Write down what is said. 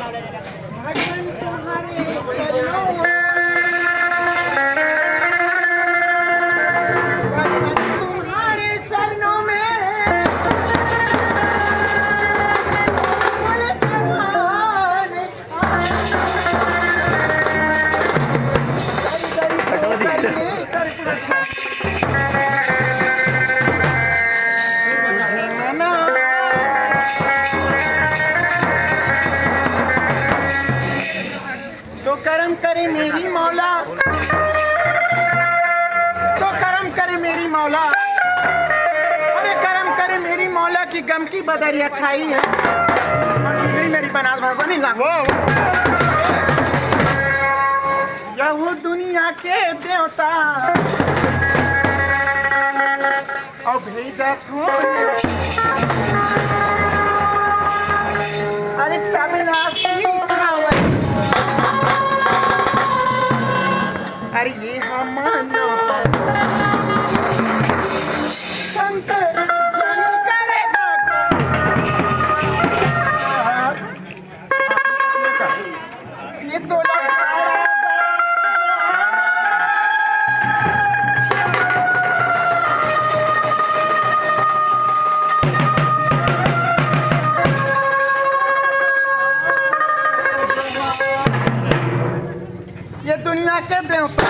भगवान तुम्हारे चरणों में, भगवान तुम्हारे चरणों में तो करम करे मेरी मौला, तो करम करे मेरी मौला, अरे करम करे मेरी मौला की गम की बदरिया छाई है और बिगड़ी मेरी बनास भगवानी लागो। यह दुनिया के देवता और भेजा तू, अरे सब राशि खावई, अरे ये हम संत करेगा ये तो ये दुनिया के देवता